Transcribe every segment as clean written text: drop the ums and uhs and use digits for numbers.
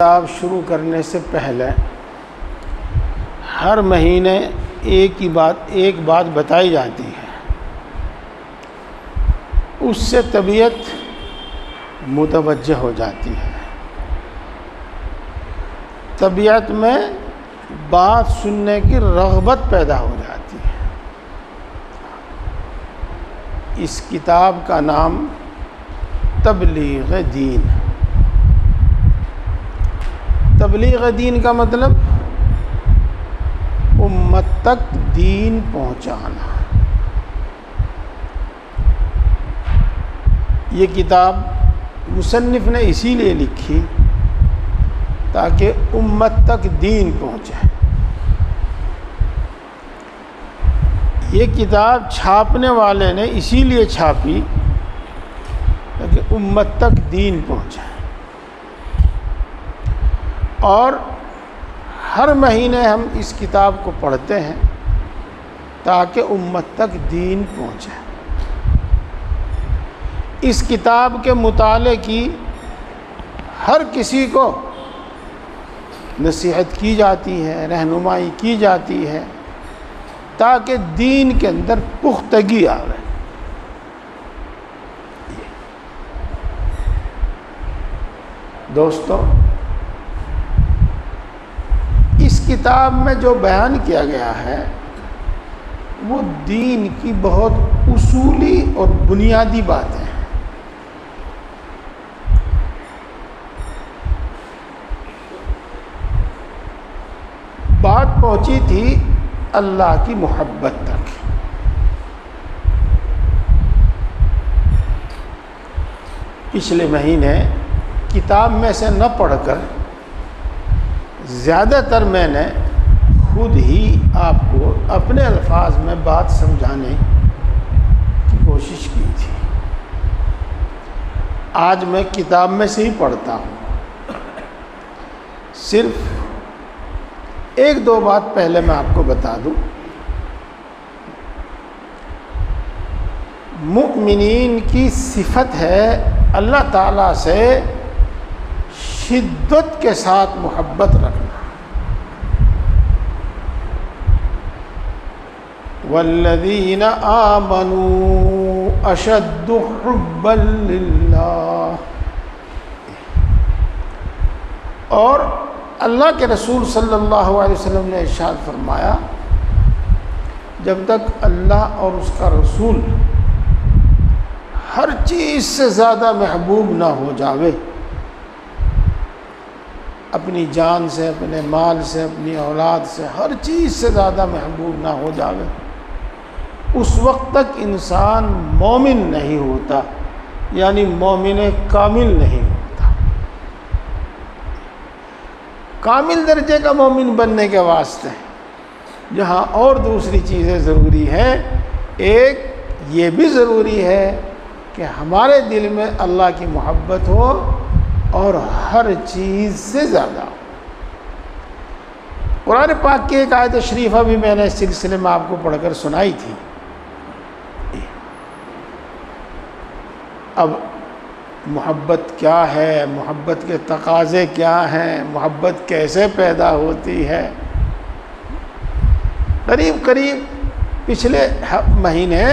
کتاب شروع کرنے سے پہلے ہر مہینے ایک بات بتائی جاتی ہے، اس سے طبیعت متوجہ ہو جاتی ہے، طبیعت میں بات سننے کی رغبت پیدا ہو جاتی ہے۔ اس کتاب کا نام تبلیغ دین۔ تبلیغ دین کا مطلب امت تک دین پہنچانا۔ یہ کتاب مصنف نے اسی لیے لکھی تاکہ امت تک دین پہنچے۔ یہ کتاب چھاپنے والے نے اسی لیے چھاپی تاکہ امت تک دین پہنچے، اور ہر مہینے ہم اس کتاب کو پڑھتے ہیں تاکہ امت تک دین پہنچے۔ اس کتاب کے مطالعے کی ہر کسی کو نصیحت کی جاتی ہے، رہنمائی کی جاتی ہے تاکہ دین کے اندر پختگی آئے۔ دوستو، اس کتاب میں جو بیان کیا گیا ہے وہ دین کی بہت اصولی اور بنیادی باتیں ہیں۔ بات پہنچی تھی اللہ کی محبت تک۔ پچھلے مہینے کتاب میں سے نہ پڑھ کر زیادہ تر میں نے خود ہی آپ کو اپنے الفاظ میں بات سمجھانے کی کوشش کی تھی۔ آج میں کتاب میں سے ہی پڑھتا ہوں۔ صرف ایک دو بات پہلے میں آپ کو بتا دوں۔ مؤمنین کی صفت ہے اللہ تعالیٰ سے شدت کے ساتھ محبت رکھنا۔ والذین آمنوا اشد حبا للہ، اور اللہ کے رسول صلی اللہ علیہ وسلم نے ارشاد فرمایا، جب تک اللہ اور اس کا رسول ہر چیز سے زیادہ محبوب نہ ہو جاوے، اپنی جان سے، اپنے مال سے، اپنی اولاد سے، ہر چیز سے زیادہ محبوب نہ ہو جاوے، اس وقت تک انسان مومن نہیں ہوتا، یعنی مومن کامل نہیں ہوتا۔ کامل درجے کا مومن بننے کے واسطے جہاں اور دوسری چیزیں ضروری ہیں، ایک یہ بھی ضروری ہے کہ ہمارے دل میں اللہ کی محبت ہو اور ہر چیز سے زیادہ ہو۔ قرآن پاک کی ایک آیت شریفہ بھی میں نے اس سلسلے میں آپ کو پڑھ کر سنائی تھی۔ اب محبت کیا ہے، محبت کے تقاضے کیا ہیں، محبت کیسے پیدا ہوتی ہے، قریب پچھلے مہینے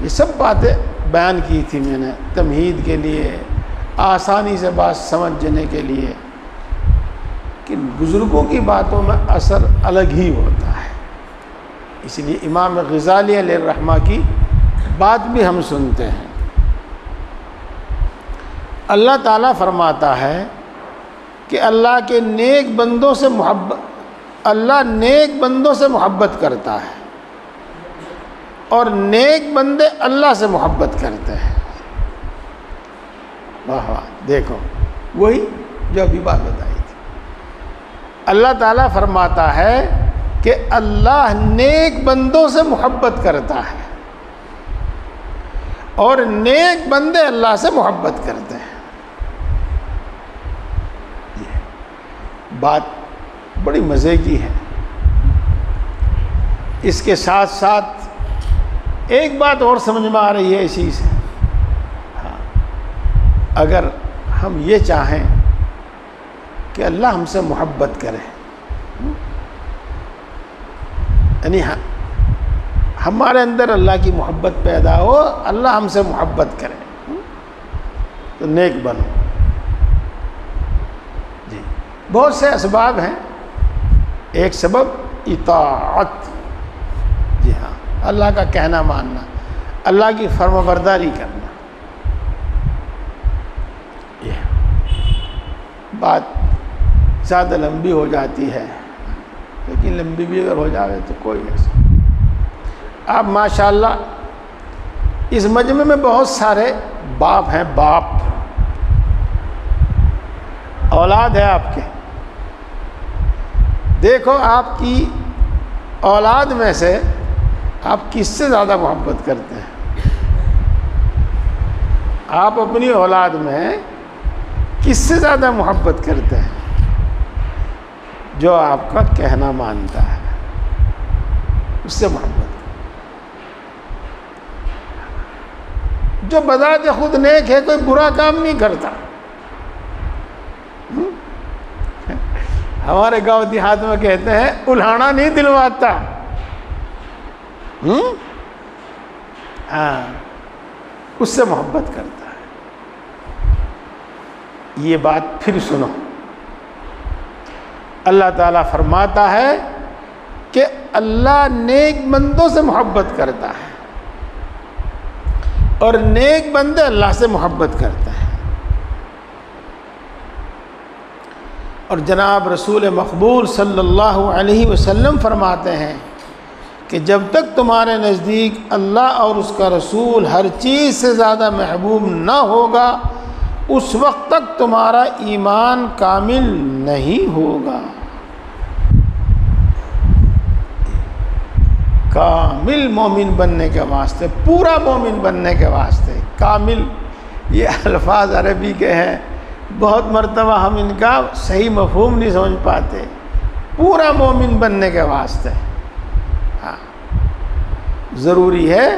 یہ سب باتیں بیان کی تھی میں نے، تمہید کے لیے، آسانی سے بات سمجھنے کے لیے کہ بزرگوں کی باتوں میں اثر الگ ہی ہوتا ہے۔ اس لیے امام غزالی علیہ الرحمہ کی بات بھی ہم سنتے ہیں۔ اللہ تعالیٰ فرماتا ہے کہ اللہ کے نیک بندوں سے اللہ نیک بندوں سے محبت کرتا ہے اور نیک بندے اللہ سے محبت کرتے ہیں۔ واہ واہ، دیکھو وہی جو ابھی بات بتائی تھی۔ اللہ تعالیٰ فرماتا ہے کہ اللہ نیک بندوں سے محبت کرتا ہے اور نیک بندے اللہ سے محبت کرتے ہیں۔ بات بڑی مزے کی ہے۔ اس کے ساتھ ساتھ ایک بات اور سمجھ میں آ رہی ہے اسی سے، اگر ہم یہ چاہیں کہ اللہ ہم سے محبت کرے، یعنی ہمارے اندر اللہ کی محبت پیدا ہو، اللہ ہم سے محبت کرے تو نیک بنو۔ جی بہت سے اسباب ہیں، ایک سبب اطاعت، جی ہاں اللہ کا کہنا ماننا، اللہ کی فرما برداری کرنا۔ یہ بات زیادہ لمبی ہو جاتی ہے، لیکن لمبی بھی اگر ہو جائے تو کوئی ایسا۔ آپ ماشاءاللہ اس مجمع میں بہت سارے باپ ہیں، باپ اولاد ہے آپ کے، دیکھو آپ کی اولاد میں سے آپ کس سے زیادہ محبت کرتے ہیں؟ آپ اپنی اولاد میں کس سے زیادہ محبت کرتے ہیں؟ جو آپ کا کہنا مانتا ہے اس سے محبت، جو بذات خود نیک ہے، کوئی برا کام نہیں کرتا۔ ہمارے گاؤں دیہات میں کہتے ہیں الہانا نہیں دلواتا، ہاں اس سے محبت کرتا ہے۔ یہ بات پھر سنو، اللہ تعالیٰ فرماتا ہے کہ اللہ نیک بندوں سے محبت کرتا ہے اور نیک بندے اللہ سے محبت کرتے ہیں۔ اور جناب رسول مقبول صلی اللہ علیہ وسلم فرماتے ہیں کہ جب تک تمہارے نزدیک اللہ اور اس کا رسول ہر چیز سے زیادہ محبوب نہ ہوگا، اس وقت تک تمہارا ایمان کامل نہیں ہوگا۔ کامل مومن بننے کے واسطے، پورا مومن بننے کے واسطے، کامل یہ الفاظ عربی کے ہیں، بہت مرتبہ ہم ان کا صحیح مفہوم نہیں سمجھ پاتے۔ پورا مومن بننے کے واسطے ہاں ضروری ہے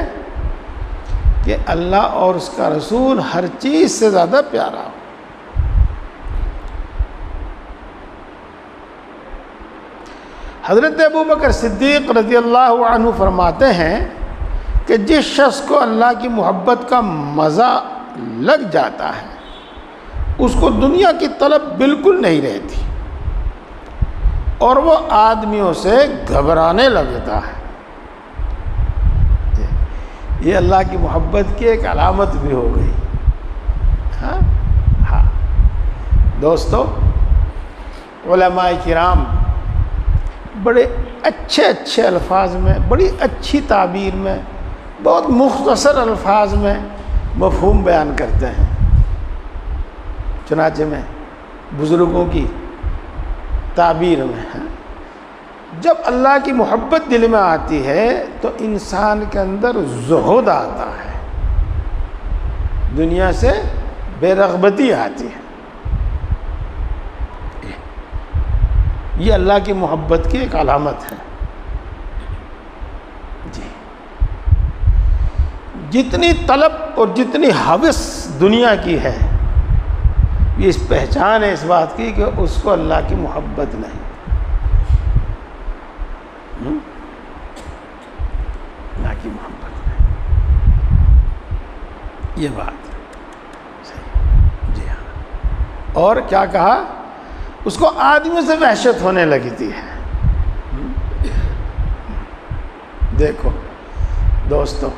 کہ اللہ اور اس کا رسول ہر چیز سے زیادہ پیارا ہو۔ حضرت ابوبکر صدیق رضی اللہ عنہ فرماتے ہیں کہ جس شخص کو اللہ کی محبت کا مزہ لگ جاتا ہے اس کو دنیا کی طلب بالکل نہیں رہتی اور وہ آدمیوں سے گھبرانے لگتا ہے۔ یہ اللہ کی محبت کی ایک علامت بھی ہو گئی۔ ہاں دوستو، علماء کرام بڑے اچھے الفاظ میں، بڑی اچھی تعبیر میں، بہت مختصر الفاظ میں مفہوم بیان کرتے ہیں۔ چنانچہ میں بزرگوں کی تعبیر میں جب اللہ کی محبت دل میں آتی ہے تو انسان کے اندر زہد آتا ہے، دنیا سے بے رغبتی آتی ہے۔ یہ اللہ کی محبت کی ایک علامت ہے۔ جی جتنی طلب اور جتنی ہوس دنیا کی ہے، یہ اس پہچان ہے اس بات کی کہ اس کو اللہ کی محبت نہیں۔ اللہ کی محبت نہیں، یہ بات صحیح۔ جی ہاں، اور کیا کہا؟ اس کو آدمیوں سے وحشت ہونے لگتی ہے۔ دیکھو دوستو،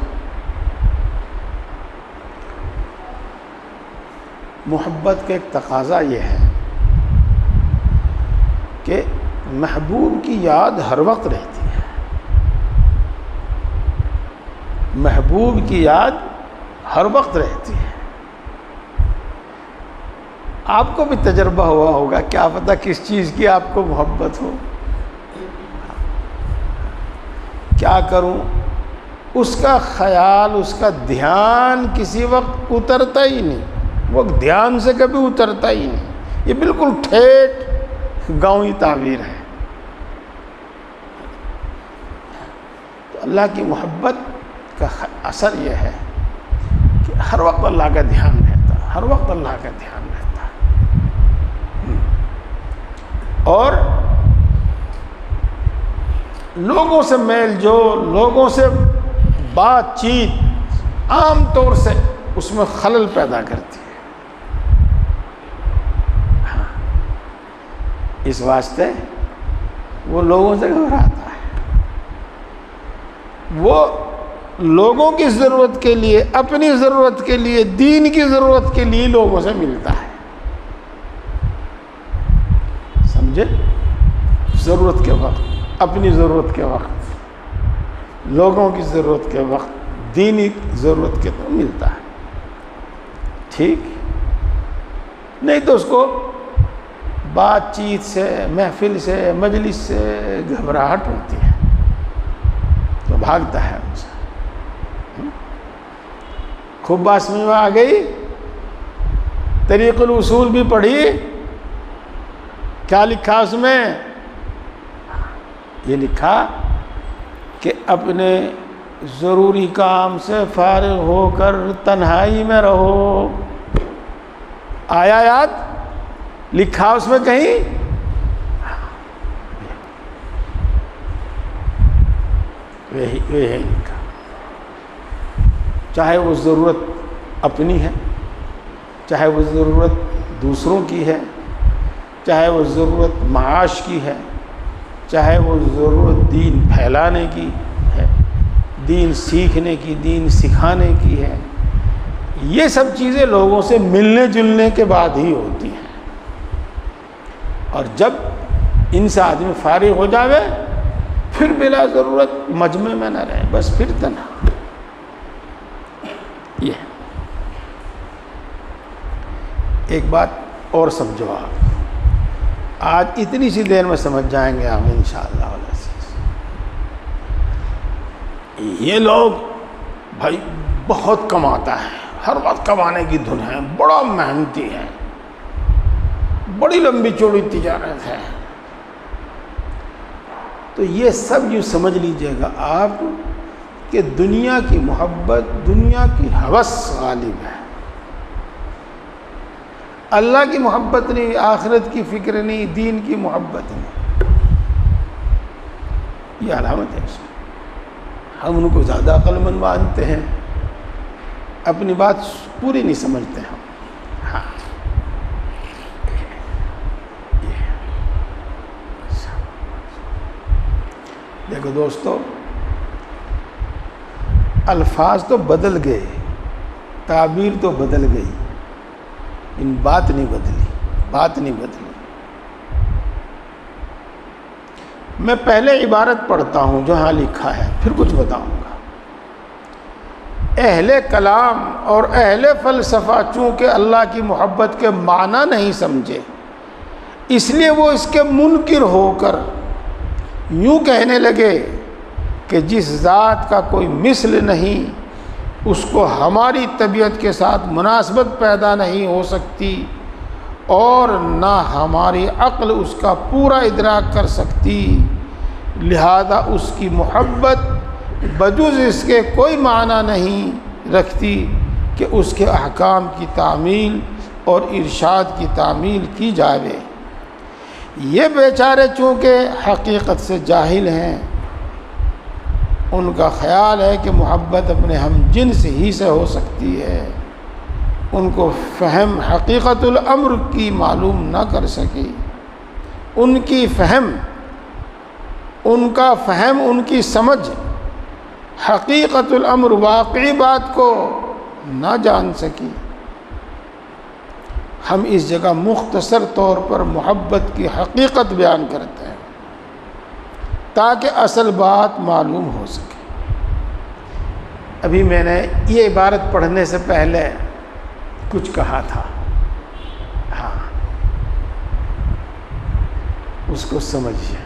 محبت کا ایک تقاضا یہ ہے کہ محبوب کی یاد ہر وقت رہتی ہے۔ محبوب کی یاد ہر وقت رہتی ہے۔ آپ کو بھی تجربہ ہوا ہوگا، کیا پتہ کس چیز کی آپ کو محبت ہو۔ کیا کروں، اس کا خیال، اس کا دھیان کسی وقت اترتا ہی نہیں، وہ دھیان سے کبھی اترتا ہی نہیں۔ یہ بالکل ٹھیٹ گاؤں تعبیر ہے۔ تو اللہ کی محبت کا اثر یہ ہے کہ ہر وقت اللہ کا دھیان رہتا ہے، ہر وقت اللہ کا دھیان رہتا ہے۔ اور لوگوں سے میل جول، لوگوں سے بات چیت عام طور سے اس میں خلل پیدا کرتی ہے۔ اس واسطے وہ لوگوں سے گھبراتا ہے، وہ لوگوں کی ضرورت کے لیے، اپنی ضرورت کے لیے، دین کی ضرورت کے لیے لوگوں سے ملتا ہے، سمجھے؟ ضرورت کے وقت، اپنی ضرورت کے وقت، لوگوں کی ضرورت کے وقت، دینی ضرورت کے تو ملتا ہے، ٹھیک؟ نہیں تو اس کو بات چیت سے، محفل سے، مجلس سے گھبراہٹ ہوتی ہے تو بھاگتا ہے ان سے۔ خوب بات سمجھ میں آ گئی؟ طریق الوصول بھی پڑھی، کیا لکھا اس میں؟ یہ لکھا کہ اپنے ضروری کام سے فارغ ہو کر تنہائی میں رہو۔ آیا یاد؟ لکھا اس میں کہیں؟ وہی لکھا، چاہے وہ ضرورت اپنی ہے، چاہے وہ ضرورت دوسروں کی ہے، چاہے وہ ضرورت معاش کی ہے، چاہے وہ ضرورت دین پھیلانے کی ہے، دین سیکھنے کی، دین سکھانے کی ہے، یہ سب چیزیں لوگوں سے ملنے جلنے کے بعد ہی ہوتی ہیں۔ اور جب ان سے آدمی فارغ ہو جاوے پھر بلا ضرورت مجمع میں نہ رہے، بس پھر تنہا۔ یہ ایک بات اور سمجھو، آپ آج اتنی سی دیر میں سمجھ جائیں گے ہم انشاءاللہ۔ یہ لوگ بھائی بہت کماتا ہے، ہر وقت کمانے کی دھن ہے، بڑا محنتی ہے، بڑی لمبی چوڑی تجارت ہے، تو یہ سب یوں سمجھ لیجئے گا آپ کہ دنیا کی محبت، دنیا کی ہوس غالب ہے، اللہ کی محبت نہیں، آخرت کی فکر نہیں، دین کی محبت نہیں۔ یہ علامت ہے اس میں۔ ہم ان کو زیادہ عقل مند مانتے ہیں، اپنی بات پوری نہیں سمجھتے ہم۔ ہاں دیکھو دوستو، الفاظ تو بدل گئے، تعبیر تو بدل گئی، ان بات نہیں بدلی، بات نہیں بدلی۔ میں پہلے عبارت پڑھتا ہوں جو ہاں لکھا ہے، پھر کچھ بتاؤں گا۔ اہل کلام اور اہل فلسفہ چونکہ اللہ کی محبت کے معنی نہیں سمجھے، اس لیے وہ اس کے منکر ہو کر یوں کہنے لگے کہ جس ذات کا کوئی مثل نہیں، اس کو ہماری طبیعت کے ساتھ مناسبت پیدا نہیں ہو سکتی، اور نہ ہماری عقل اس کا پورا ادراک کر سکتی، لہذا اس کی محبت بجز اس کے کوئی معنی نہیں رکھتی کہ اس کے احکام کی تعمیل اور ارشاد کی تعمیل کی جائے۔ یہ بیچارے چونکہ حقیقت سے جاہل ہیں، ان کا خیال ہے کہ محبت اپنے ہم جنس ہی سے ہو سکتی ہے، ان کو فہم حقیقت الامر کی معلوم نہ کر سکی، ان کا فہم ان کی سمجھ حقیقت الامر واقعی بات کو نہ جان سکی۔ ہم اس جگہ مختصر طور پر محبت کی حقیقت بیان کرتے ہیں تاکہ اصل بات معلوم ہو سکے۔ ابھی میں نے یہ عبارت پڑھنے سے پہلے کچھ کہا تھا، ہاں اس کو سمجھیے۔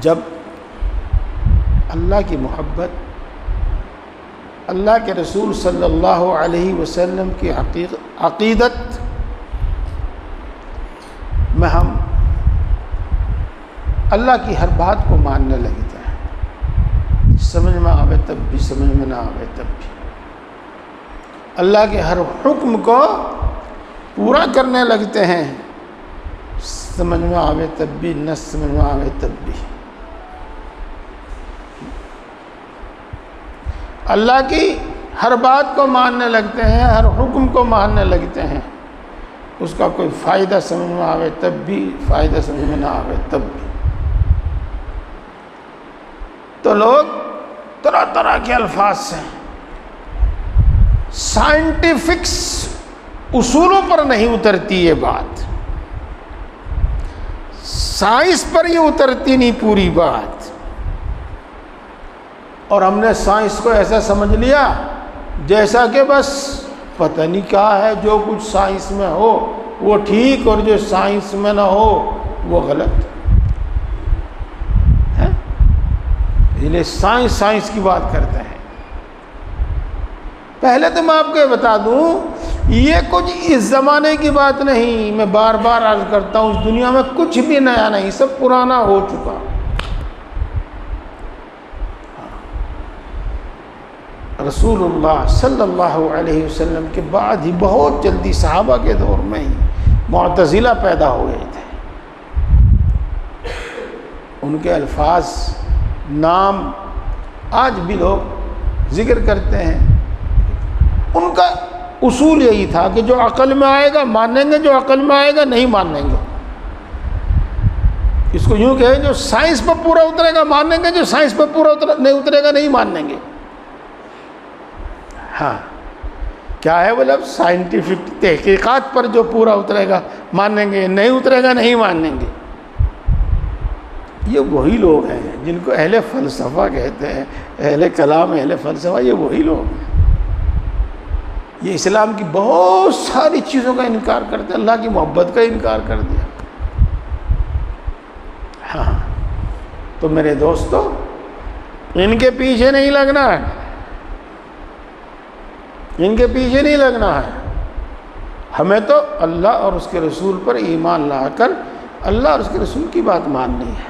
جب اللہ کی محبت، اللہ کے رسول صلی اللہ علیہ وسلم کی عقیدت میں ہم اللہ کی ہر بات کو ماننے لگتے ہیں، سمجھ میں آوے تب بھی، سمجھ میں نہ آوے تب بھی، اللہ کے ہر حکم کو پورا کرنے لگتے ہیں، سمجھ میں آوے تب بھی، نہ سمجھ میں آوے تب بھی۔ اللہ کی ہر بات کو ماننے لگتے ہیں، ہر حکم کو ماننے لگتے ہیں، اس کا کوئی فائدہ سمجھ میں آوے تب بھی، فائدہ سمجھ میں نہ آوے تب بھی۔ تو لوگ طرح طرح کے الفاظ سے سائنٹیفکس اصولوں پر نہیں اترتی یہ بات، سائنس پر یہ اترتی نہیں پوری بات، اور ہم نے سائنس کو ایسا سمجھ لیا جیسا کہ بس پتہ نہیں کیا ہے، جو کچھ سائنس میں ہو وہ ٹھیک اور جو سائنس میں نہ ہو وہ غلط ہے۔ اس لیے سائنس کی بات کرتے ہیں۔ پہلے تو میں آپ کو یہ بتا دوں، یہ کچھ اس زمانے کی بات نہیں، میں بار بار عرض کرتا ہوں، اس دنیا میں کچھ بھی نیا نہیں، سب پرانا ہو چکا۔ رسول اللہ صلی اللہ علیہ وسلم کے بعد ہی بہت جلدی صحابہ کے دور میں ہی معتزلہ پیدا ہو گئے تھے۔ ان کے الفاظ، نام آج بھی لوگ ذکر کرتے ہیں۔ ان کا اصول یہی تھا کہ جو عقل میں آئے گا مانیں گے، جو عقل میں آئے گا نہیں مانیں گے۔ اس کو یوں کہیں، جو سائنس پر پورا اترے گا مانیں گے، جو سائنس پر پورا نہیں اترے گا نہیں مانیں گے۔ ہاں کیا ہے وہ لفظ؟ سائنٹیفک تحقیقات پر جو پورا اترے گا مانیں گے، نہیں اترے گا نہیں مانیں گے۔ یہ وہی لوگ ہیں جن کو اہل فلسفہ کہتے ہیں، اہل کلام، اہل فلسفہ، یہ وہی لوگ ہیں۔ یہ اسلام کی بہت ساری چیزوں کا انکار کرتے ہیں، اللہ کی محبت کا انکار کر دیا۔ ہاں تو میرے دوستو، ان کے پیچھے نہیں لگنا ہے، ان کے پیچھے نہیں لگنا ہے۔ ہمیں تو اللہ اور اس کے رسول پر ایمان لا کر اللہ اور اس کے رسول کی بات ماننی ہے۔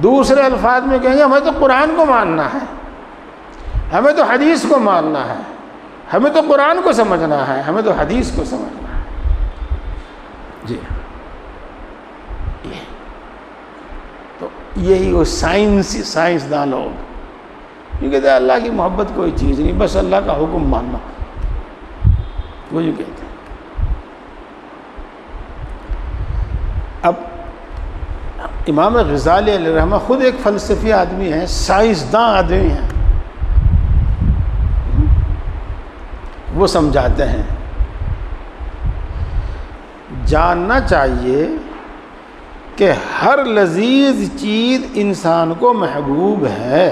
دوسرے الفاظ میں کہیں گے، ہمیں تو قرآن کو ماننا ہے، ہمیں تو حدیث کو ماننا ہے، ہمیں تو قرآن کو سمجھنا ہے، ہمیں تو حدیث کو سمجھنا ہے۔ جی تو یہی وہ سائنسداں لوگ یہ کہتے ہیں اللہ کی محبت کوئی چیز نہیں، بس اللہ کا حکم ماننا، وہ یہ کہتے ہیں۔ اب امام غزالی علیہ الرحمہ خود ایک فلسفی آدمی ہیں، سائنسداں آدمی ہیں، وہ سمجھاتے ہیں جاننا چاہیے کہ ہر لذیذ چیز انسان کو محبوب ہے،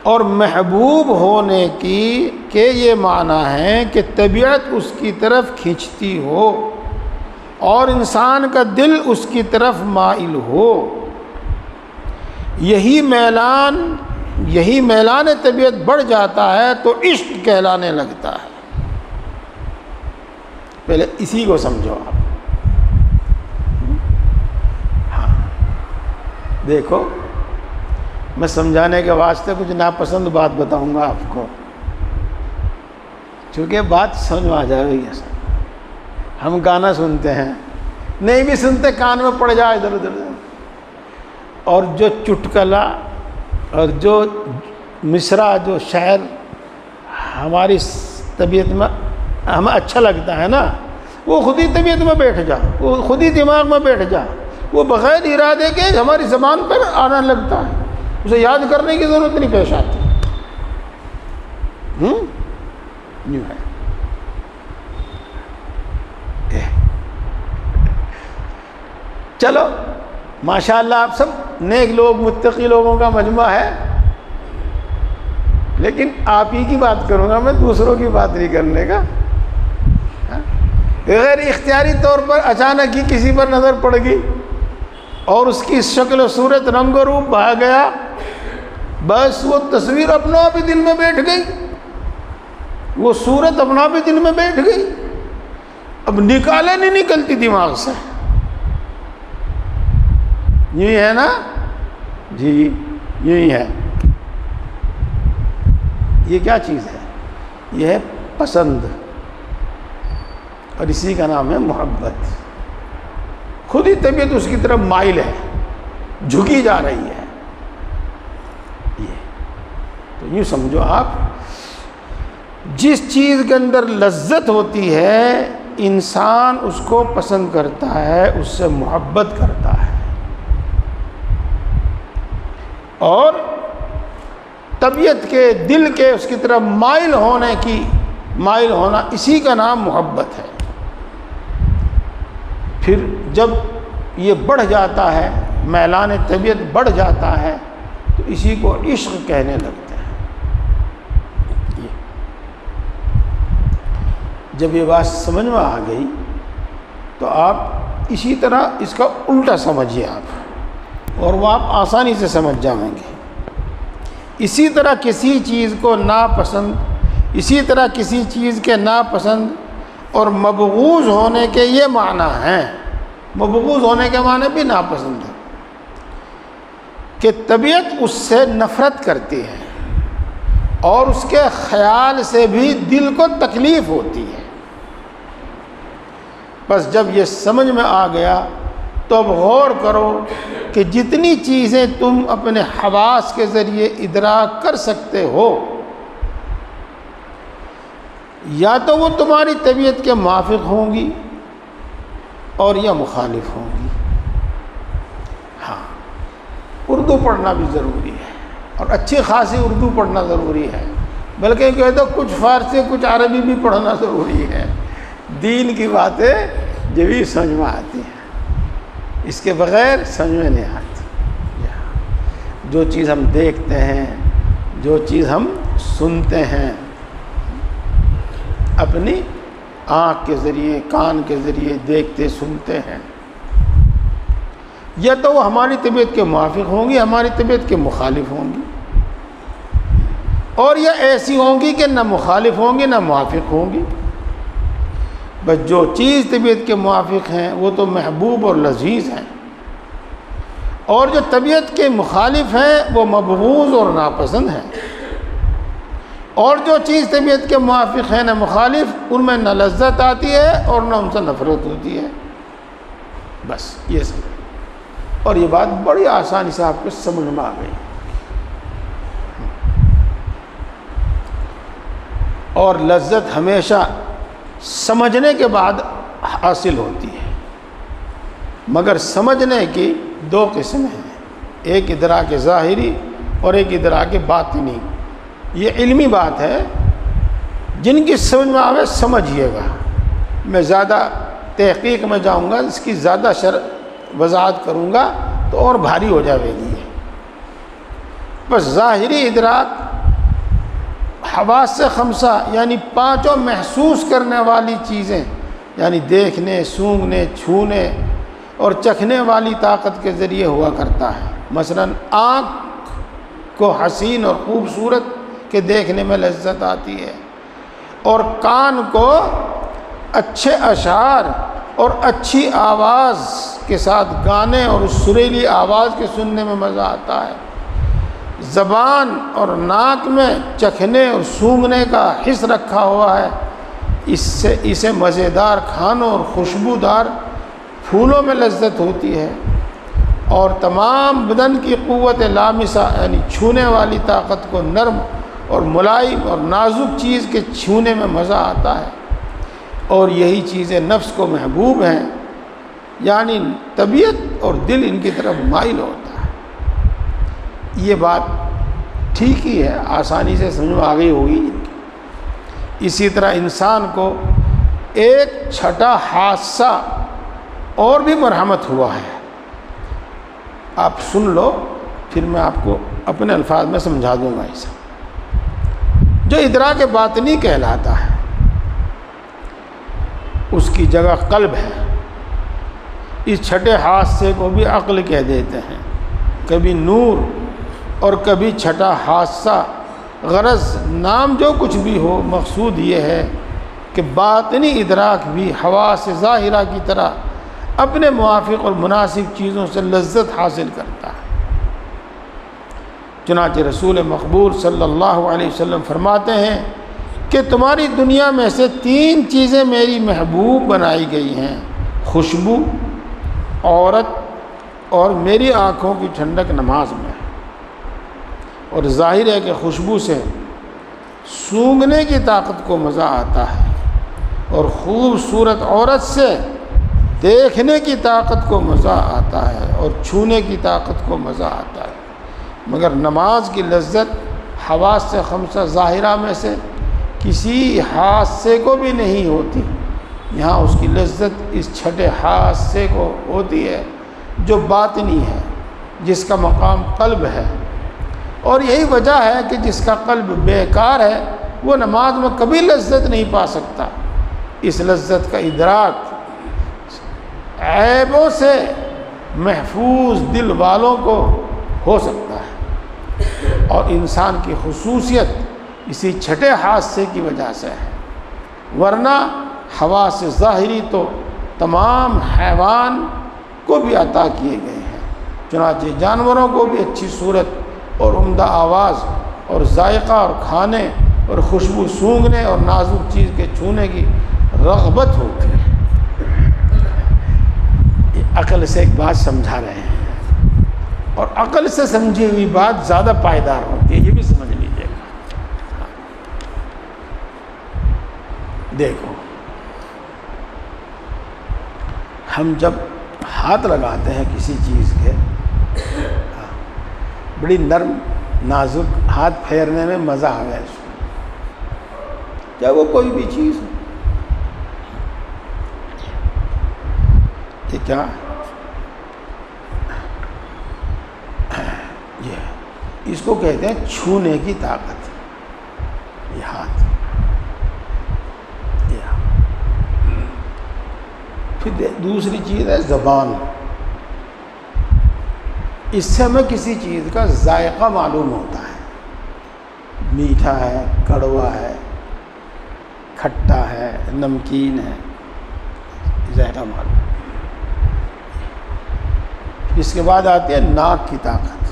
اور محبوب ہونے کے یہ معنی ہے کہ طبیعت اس کی طرف کھنچتی ہو اور انسان کا دل اس کی طرف مائل ہو۔ یہی میلان طبیعت بڑھ جاتا ہے تو عشق کہلانے لگتا ہے۔ پہلے اسی کو سمجھو آپ۔ ہاں دیکھو، میں سمجھانے کے واسطے کچھ ناپسند بات بتاؤں گا آپ کو، چونکہ بات سمجھ میں آ جائے گی۔ ایسا ہم گانا سنتے ہیں، نہیں بھی سنتے، کان میں پڑ جائے ادھر ادھر، اور جو چٹکلا اور جو مصرع، جو شعر ہماری طبیعت میں ہمیں اچھا لگتا ہے نا، وہ خود ہی طبیعت میں بیٹھ جا، وہ خود ہی دماغ میں بیٹھ جا، وہ بغیر ارادے کے ہماری زبان پر آنے لگتا ہے، اسے یاد کرنے کی ضرورت نہیں پیش آتی۔ یوں ہے۔ چلو ماشاءاللہ آپ سب نیک لوگ، متقی لوگوں کا مجمع ہے، لیکن آپ ہی کی بات کروں گا میں، دوسروں کی بات نہیں کرنے کا۔ غیر اختیاری طور پر اچانک ہی کسی پر نظر پڑ گئی اور اس کی شکل و صورت، رنگ و روپ بھا گیا، بس وہ تصویر اپنا آپ ہی دل میں بیٹھ گئی، وہ صورت اپنا آپ ہی دل میں بیٹھ گئی، اب نکالے نہیں نکلتی دماغ سے۔ یہی ہے نا جی، یہی ہے۔ یہ کیا چیز ہے؟ یہ ہے پسند، اور اسی کا نام ہے محبت۔ خود ہی طبیعت اس کی طرف مائل ہے، جھکی جا رہی ہے۔ یہ تو یوں سمجھو آپ، جس چیز کے اندر لذت ہوتی ہے انسان اس کو پسند کرتا ہے، اس سے محبت کرتا ہے، اور طبیعت کے، دل کے اس کی طرف مائل ہونا، اسی کا نام محبت ہے۔ پھر جب یہ بڑھ جاتا ہے، میلان طبیعت بڑھ جاتا ہے، تو اسی کو عشق کہنے لگتے ہیں۔ جب یہ بات سمجھ میں آ گئی تو آپ اسی طرح اس کا الٹا سمجھیے آپ، اور وہ آپ آسانی سے سمجھ جائیں گے۔ اسی طرح کسی چیز کو ناپسند، اسی طرح کسی چیز کے ناپسند اور مبغوض ہونے کے یہ معنی ہیں، مبغوض ہونے کے معنی بھی ناپسند ہے، کہ طبیعت اس سے نفرت کرتی ہے اور اس کے خیال سے بھی دل کو تکلیف ہوتی ہے۔ بس جب یہ سمجھ میں آ گیا تو اب غور کرو کہ جتنی چیزیں تم اپنے حواس کے ذریعے ادراک کر سکتے ہو، یا تو وہ تمہاری طبیعت کے موافق ہوں گی اور یا مخالف ہوں گی۔ ہاں، اردو پڑھنا بھی ضروری ہے، اور اچھی خاصی اردو پڑھنا ضروری ہے، بلکہ کہتے ہیں کچھ فارسی کچھ عربی بھی پڑھنا ضروری ہے۔ دین کی باتیں جو بھی سمجھ میں آتی ہیں، اس کے بغیر سمجھ میں نہیں آتی۔ جو چیز ہم دیکھتے ہیں، جو چیز ہم سنتے ہیں، اپنی آنکھ کے ذریعے، کان کے ذریعے دیکھتے سنتے ہیں، یا تو وہ ہماری طبیعت کے موافق ہوں گی، ہماری طبیعت کے مخالف ہوں گی، اور یا ایسی ہوں گی کہ نہ مخالف ہوں گی نہ موافق ہوں گی۔ بس جو چیز طبیعت کے موافق ہیں وہ تو محبوب اور لذیذ ہیں، اور جو طبیعت کے مخالف ہیں وہ مبغوض اور ناپسند ہیں، اور جو چیز طبیعت کے موافق ہے نہ مخالف، ان میں نہ لذت آتی ہے اور نہ ان سے نفرت ہوتی ہے۔ بس یہ سب، اور یہ بات بڑی آسانی سے آپ کو سمجھ میں آ گئی۔ اور لذت ہمیشہ سمجھنے کے بعد حاصل ہوتی ہے، مگر سمجھنے کی دو قسمیں ہیں، ایک ادراک ظاہری اور ایک ادراک باطنی۔ یہ علمی بات ہے، جن کی سمجھ میں آوے سمجھیے گا۔ میں زیادہ تحقیق میں جاؤں گا، اس کی زیادہ وضاحت کروں گا تو اور بھاری ہو جائے گی۔ بس ظاہری ادراک حواس خمسہ یعنی پانچوں محسوس کرنے والی چیزیں، یعنی دیکھنے، سونگھنے، چھونے اور چکھنے والی طاقت کے ذریعے ہوا کرتا ہے۔ مثلا آنکھ کو حسین اور خوبصورت کے دیکھنے میں لذت آتی ہے، اور کان کو اچھے اشعار اور اچھی آواز کے ساتھ گانے اور اس سریلی آواز کے سننے میں مزہ آتا ہے۔ زبان اور ناک میں چکھنے اور سونگھنے کا حس رکھا ہوا ہے، اسے مزیدار کھانوں اور خوشبودار پھولوں میں لذت ہوتی ہے، اور تمام بدن کی قوت لامسہ یعنی چھونے والی طاقت کو نرم اور ملائم اور نازک چیز کے چھونے میں مزہ آتا ہے، اور یہی چیزیں نفس کو محبوب ہیں، یعنی طبیعت اور دل ان کی طرف مائل ہوتا ہے۔ یہ بات ٹھیک ہی ہے، آسانی سے سمجھ میں آ گئی ہوگی۔ اسی طرح انسان کو ایک چھٹا حادثہ اور بھی مرحمت ہوا ہے، آپ سن لو، پھر میں آپ کو اپنے الفاظ میں سمجھا دوں گا۔ اسے جو ادراک باطنی کہلاتا ہے، اس کی جگہ قلب ہے۔ اس چھٹے حادثے کو بھی عقل کہہ دیتے ہیں، کبھی نور اور کبھی چھٹا حادثہ۔ غرض نام جو کچھ بھی ہو، مقصود یہ ہے کہ باطنی ادراک بھی حواس ظاہرہ کی طرح اپنے موافق اور مناسب چیزوں سے لذت حاصل کرتا ہے۔ چنانچہ رسول مقبول صلی اللہ علیہ وسلم فرماتے ہیں کہ تمہاری دنیا میں سے 3 چیزیں میری محبوب بنائی گئی ہیں، خوشبو، عورت اور میری آنکھوں کی ٹھنڈک نماز میں۔ اور ظاہر ہے کہ خوشبو سے سونگھنے کی طاقت کو مزہ آتا ہے، اور خوبصورت عورت سے دیکھنے کی طاقت کو مزہ آتا ہے، اور چھونے کی طاقت کو مزہ آتا ہے، مگر نماز کی لذت حواس خمسہ ظاہرہ میں سے کسی حادثے کو بھی نہیں ہوتی۔ یہاں اس کی لذت اس چھٹے حادثے کو ہوتی ہے جو باطنی ہے، جس کا مقام قلب ہے، اور یہی وجہ ہے کہ جس کا قلب بیکار ہے وہ نماز میں کبھی لذت نہیں پا سکتا۔ اس لذت کا ادراک عیبوں سے محفوظ دل والوں کو ہو سکتا ہے، اور انسان کی خصوصیت اسی چھٹے حادثے کی وجہ سے ہے، ورنہ حواس ظاہری تو تمام حیوان کو بھی عطا کیے گئے ہیں۔ چنانچہ جانوروں کو بھی اچھی صورت اور عمدہ آواز اور ذائقہ اور کھانے اور خوشبو سونگھنے اور نازک چیز کے چھونے کی رغبت ہوتی ہے۔ یہ عقل سے ایک بات سمجھا رہے ہیں، اور عقل سے سمجھی ہوئی بات زیادہ پائیدار ہوتی ہے، یہ بھی سمجھ لیجیے گا۔ دیکھو، ہم جب ہاتھ لگاتے ہیں کسی چیز کے، بڑی نرم نازک ہاتھ پھیرنے میں مزہ آ گیا اس کو، چاہے وہ کوئی بھی چیز ہو۔ یہ کیا یہ اس کو کہتے ہیں چھونے کی طاقت۔ یہ ہاتھ، پھر دوسری چیز ہے زبان۔ اس سے ہمیں کسی چیز کا ذائقہ معلوم ہوتا ہے، میٹھا ہے، کڑوا ہے، کھٹا ہے، نمکین ہے، ذائقہ معلوم۔ اس کے بعد آتی ہے ناک کی طاقت۔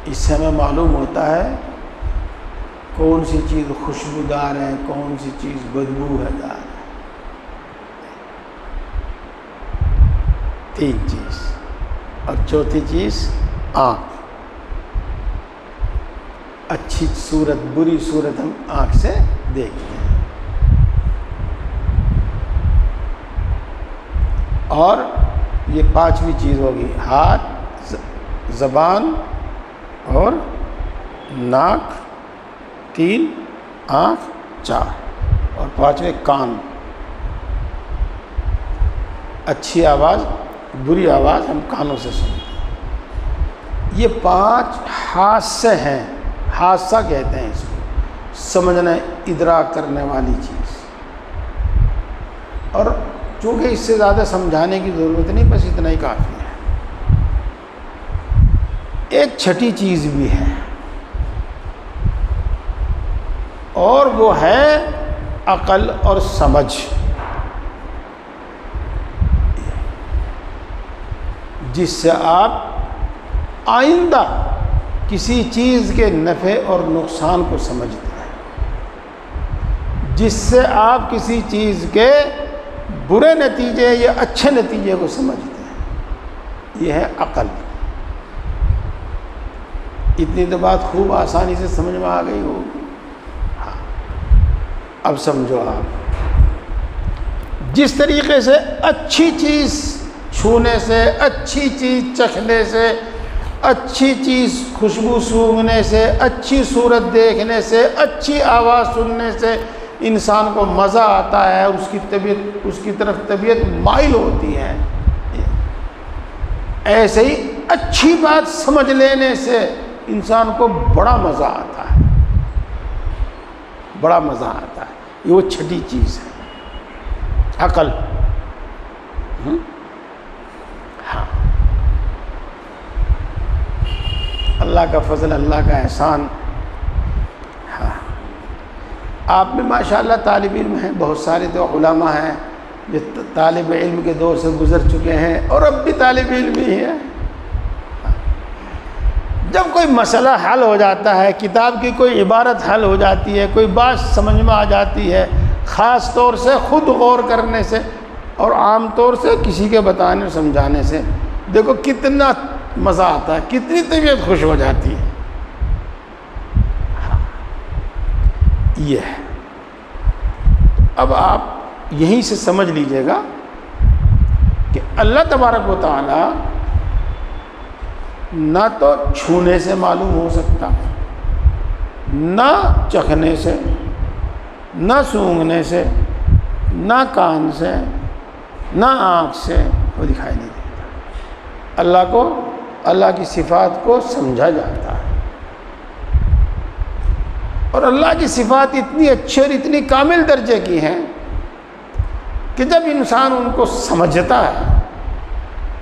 اس سے ہمیں معلوم ہوتا ہے کون سی چیز خوشبودار ہے، کون سی چیز بدبو ہے دار ہے۔ 3 چیز، اور چوتھی چیز آنکھ۔ اچھی صورت بری صورت ہم آنکھ سے دیکھتے ہیں، اور یہ 5ویں چیز ہوگی ہاتھ، زبان اور ناک، 3 آنکھ، 4 اور 5ویں کان۔ اچھی آواز بری آواز ہم کانوں سے سنتے ہیں۔ یہ 5 حادثے ہیں، حادثہ کہتے ہیں اس کو، سمجھنے ادراک کرنے والی چیز۔ اور چونکہ اس سے زیادہ سمجھانے کی ضرورت نہیں، بس اتنا ہی کافی ہے۔ ایک چھٹی چیز بھی ہے، اور وہ ہے عقل اور سمجھ، جس سے آپ آئندہ کسی چیز کے نفع اور نقصان کو سمجھتے ہیں، جس سے آپ کسی چیز کے برے نتیجے یا اچھے نتیجے کو سمجھتے ہیں۔ یہ ہے عقل۔ اتنی تو بات خوب آسانی سے سمجھ میں آ گئی ہوگی۔ ہاں، اب سمجھو آپ، جس طریقے سے اچھی چیز چھونے سے، اچھی چیز چکھنے سے، اچھی چیز خوشبو سونگھنے سے، اچھی صورت دیکھنے سے، اچھی آواز سننے سے انسان کو مزہ آتا ہے، اس کی طرف طبیعت مائل ہوتی ہے، ایسے ہی اچھی بات سمجھ لینے سے انسان کو بڑا مزہ آتا ہے، بڑا مزہ آتا ہے۔ یہ وہ چھٹی چیز ہے، عقل۔ ہاں، اللہ کا فضل، اللہ کا احسان۔ ہاں، آپ میں ماشاءاللہ طالب علم ہیں، بہت سارے تو علماء ہیں جو طالب علم کے دور سے گزر چکے ہیں، اور اب بھی طالب علم ہی ہیں۔ جب کوئی مسئلہ حل ہو جاتا ہے، کتاب کی کوئی عبارت حل ہو جاتی ہے، کوئی بات سمجھ میں آ جاتی ہے، خاص طور سے خود غور کرنے سے اور عام طور سے کسی کے بتانے اور سمجھانے سے، دیکھو کتنا مزہ آتا ہے، کتنی طبیعت خوش ہو جاتی ہے۔ یہ ہے۔ اب آپ یہیں سے سمجھ لیجئے گا کہ اللہ تبارک و تعالی نہ تو چھونے سے معلوم ہو سکتا، نہ چکھنے سے، نہ سونگھنے سے، نہ کان سے، نہ آنکھ سے، وہ دکھائی نہیں دیتا۔ اللہ کو، اللہ کی صفات کو سمجھا جاتا ہے، اور اللہ کی صفات اتنی اچھی اور اتنی کامل درجے کی ہیں کہ جب انسان ان کو سمجھتا ہے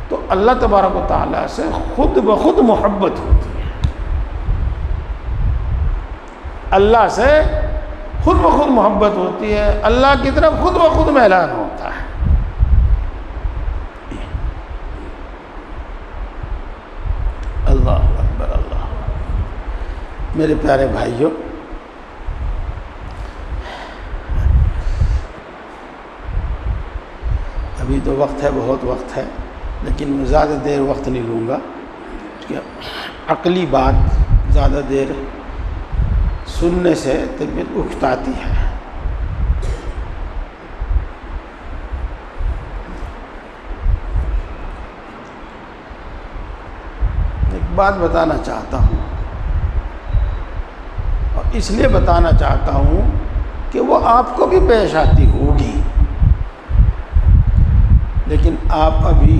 تو اللہ تبارک و تعالیٰ سے خود بخود محبت ہوتی ہے، اللہ سے خود بخود محبت ہوتی ہے، اللہ کی طرف خود بخود میلان ہوتا ہے۔ اللہ اکبر، اللہ۔ میرے پیارے بھائیوں، ابھی تو وقت ہے، بہت وقت ہے، لیکن میں زیادہ دیر وقت نہیں لوں گا، کہ عقلی بات زیادہ دیر سننے سے طبیعت اکتاتی ہے۔ ایک بات بتانا چاہتا ہوں، اور اس لیے بتانا چاہتا ہوں کہ وہ آپ کو بھی پیش آتی ہوگی، لیکن آپ ابھی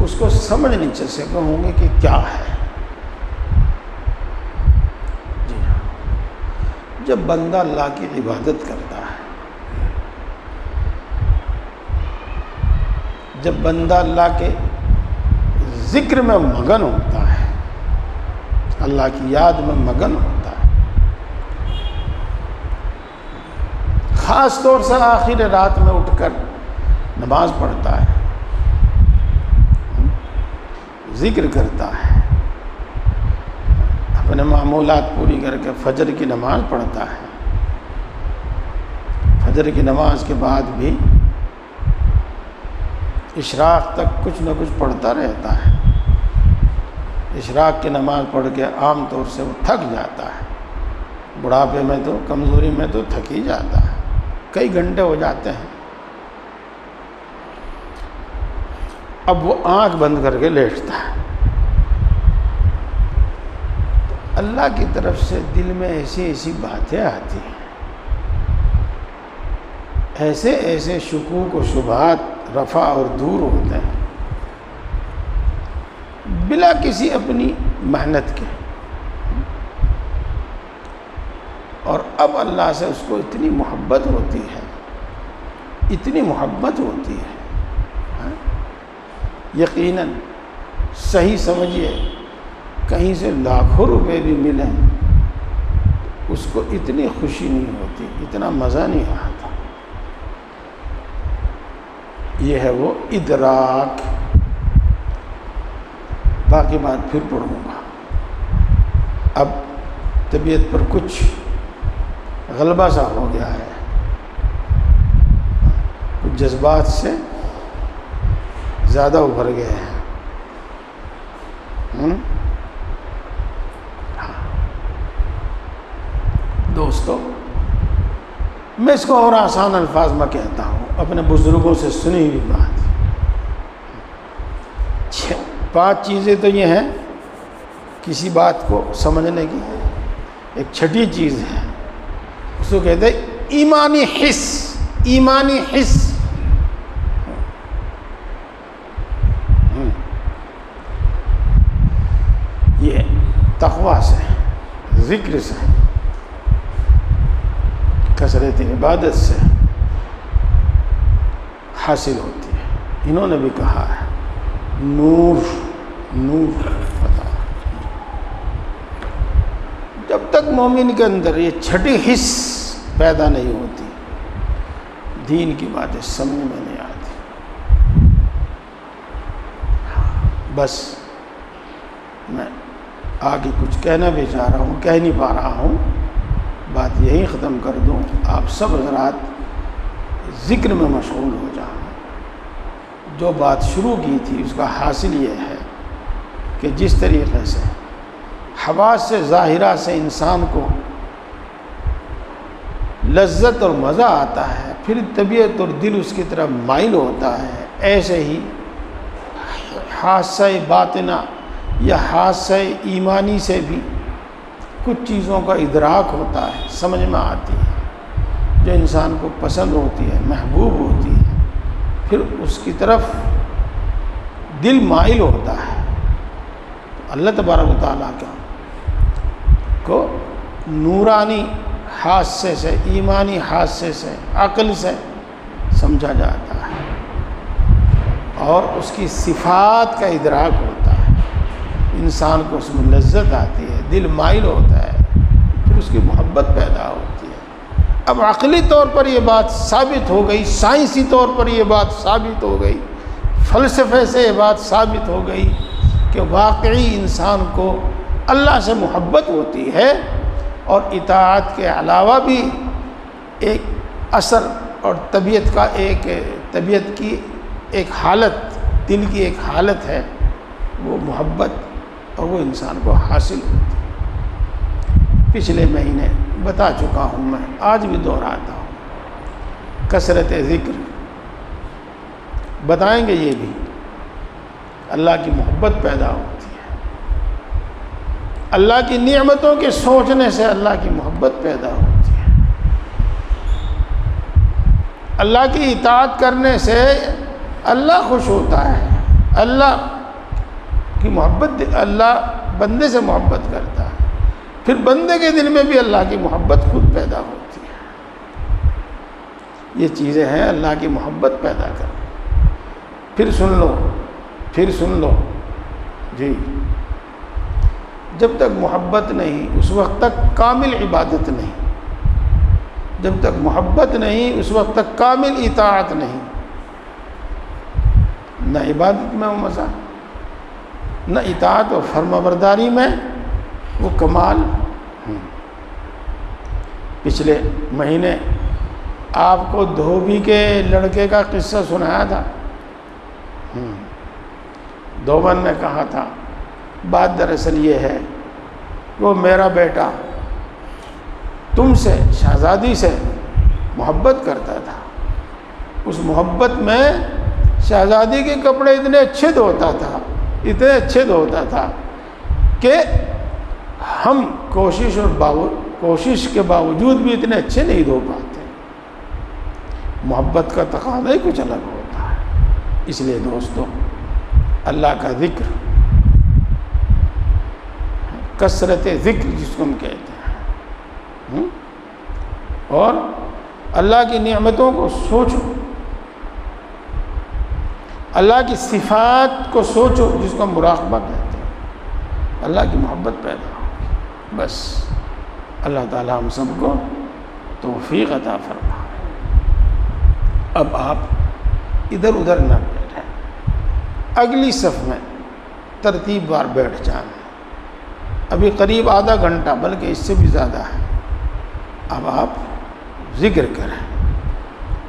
اس کو سمجھ نہیں سکے ہوں گے کہ کیا ہے۔ جی ہاں، جب بندہ اللہ کی عبادت کرتا ہے، جب بندہ اللہ کے ذکر میں مگن ہوتا ہے، اللہ کی یاد میں مگن ہوتا ہے، خاص طور سے آخر رات میں اٹھ کر نماز پڑھتا ہے، ذکر کرتا ہے، اپنے معمولات پوری کر کے فجر کی نماز پڑھتا ہے، فجر کی نماز کے بعد بھی اشراق تک کچھ نہ کچھ پڑھتا رہتا ہے۔ اشراق کی نماز پڑھ کے عام طور سے وہ تھک جاتا ہے، بڑھاپے میں تو، کمزوری میں تو تھک ہی جاتا ہے، کئی گھنٹے ہو جاتے ہیں، اب وہ آنکھ بند کر کے لیٹتا ہے۔ تو اللہ کی طرف سے دل میں ایسی ایسی باتیں آتی ہیں، ایسے ایسے شکوک و شبہات رفع اور دور ہوتے ہیں بلا کسی اپنی محنت کے، اور اب اللہ سے اس کو اتنی محبت ہوتی ہے، اتنی محبت ہوتی ہے، یقیناً صحیح سمجھیے، کہیں سے لاکھوں روپے بھی ملیں اس کو اتنی خوشی نہیں ہوتی، اتنا مزہ نہیں آتا۔ یہ ہے وہ ادراک۔ باقی بات پھر پڑھوں گا، اب طبیعت پر کچھ غلبہ سا ہو گیا ہے، کچھ جذبات سے زیادہ ابھر گئے ہیں۔ دوستو، میں اس کو اور آسان الفاظ میں کہتا ہوں، اپنے بزرگوں سے سنی ہوئی بات۔ 5 چیزیں تو یہ ہیں کسی بات کو سمجھنے کی۔ ایک چھٹی چیز ہے، اس کو کہتے ہیں ایمانی حس۔ ایمانی حس، یہ تقویٰ سے، ذکر سے، کثرت عبادت سے حاصل ہوتی ہے۔ انہوں نے بھی کہا ہے نور، نور پتا۔ جب تک مومن کے اندر یہ چھٹی حس پیدا نہیں ہوتی، دین کی باتیں سمجھ میں نہیں آتی۔ بس میں آگے کچھ کہنا بھی چاہ رہا ہوں، کہہ نہیں پا رہا ہوں، بات یہی ختم کر دوں، آپ سب حضرات ذکر میں مشغول ہو جائیں۔ جو بات شروع کی تھی اس کا حاصل یہ ہے کہ جس طریقے سے حواس سے ظاہرہ سے انسان کو لذت اور مزہ آتا ہے، پھر طبیعت اور دل اس کی طرف مائل ہوتا ہے، ایسے ہی حادثہ باطنہ یا حادثہ ایمانی سے بھی کچھ چیزوں کا ادراک ہوتا ہے، سمجھ میں آتی ہے، جو انسان کو پسند ہوتی ہے، محبوب ہوتی ہے، پھر اس کی طرف دل مائل ہوتا ہے۔ اللہ تبارک و تعالیٰ کو نورانی حادثے سے، ایمانی حادثے سے، عقل سے سمجھا جاتا ہے، اور اس کی صفات کا ادراک ہوتا ہے، انسان کو اس میں لذت آتی ہے، دل مائل ہوتا ہے، پھر اس کی محبت پیدا ہوتی ہے۔ اب عقلی طور پر یہ بات ثابت ہو گئی، سائنسی طور پر یہ بات ثابت ہو گئی، فلسفے سے یہ بات ثابت ہو گئی کہ واقعی انسان کو اللہ سے محبت ہوتی ہے، اور اطاعت کے علاوہ بھی ایک اثر اور طبیعت کی ایک حالت، دل کی ایک حالت ہے، وہ محبت، اور وہ انسان کو حاصل ہوتی ہے۔ پچھلے مہینے بتا چکا ہوں میں، آج بھی دہراتا ہوں، کثرت ذکر بتائیں گے، یہ بھی اللہ کی محبت پیدا ہوتی ہے۔ اللہ کی نعمتوں کے سوچنے سے اللہ کی محبت پیدا ہوتی ہے۔ اللہ کی اطاعت کرنے سے اللہ خوش ہوتا ہے، اللہ کی محبت، اللہ بندے سے محبت کرتا ہے، پھر بندے کے دل میں بھی اللہ کی محبت خود پیدا ہوتی ہے۔ یہ چیزیں ہیں اللہ کی محبت پیدا کرنا۔ پھر سن لو جی، جب تک محبت نہیں اس وقت تک کامل عبادت نہیں، جب تک محبت نہیں اس وقت تک کامل اطاعت نہیں، نہ عبادت میں وہ مزہ، نہ اطاعت و فرمانبرداری میں وہ کمال۔ پچھلے مہینے آپ کو دھوبی کے لڑکے کا قصہ سنایا تھا، دوبن نے کہا تھا، بات دراصل یہ ہے، وہ میرا بیٹا تم سے، شہزادی سے محبت کرتا تھا، اس محبت میں شہزادی کے کپڑے اتنے اچھے دھوتا تھا کہ ہم کوشش کے باوجود بھی اتنے اچھے نہیں دھو پاتے۔ محبت کا تقاضا ہی کچھ الگ ہوتا ہے۔ اس لیے دوستو، اللہ کا ذکر، کثرت ذکر جس کو ہم کہتے ہیں، اور اللہ کی نعمتوں کو سوچو، اللہ کی صفات کو سوچو جس کو ہم مراقبہ کہتے ہیں، اللہ کی محبت پیدا ہو۔ بس اللہ تعالی ہم سب کو توفیق عطا فرمائے۔ اب آپ ادھر ادھر نہ بیٹھیں، اگلی صف میں ترتیب وار بیٹھ جائیں۔ ابھی قریب آدھا گھنٹہ بلکہ اس سے بھی زیادہ ہے، اب آپ ذکر کریں۔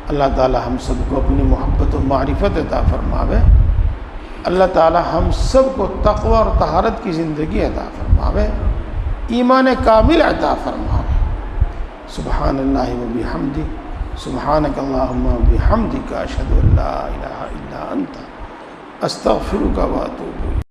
اللہ تعالی ہم سب کو اپنی محبت و معرفت عطا فرماوے۔ اللہ تعالی ہم سب کو تقوی اور طہارت کی زندگی عطا فرماوے، ایمان کامل عطا فرماوے۔ سبحان اللہ و بحمدہ، سبحانک اللہم و بحمدک، اشہد ان لا الہ الا انت، استغفرک و اتوب الیک۔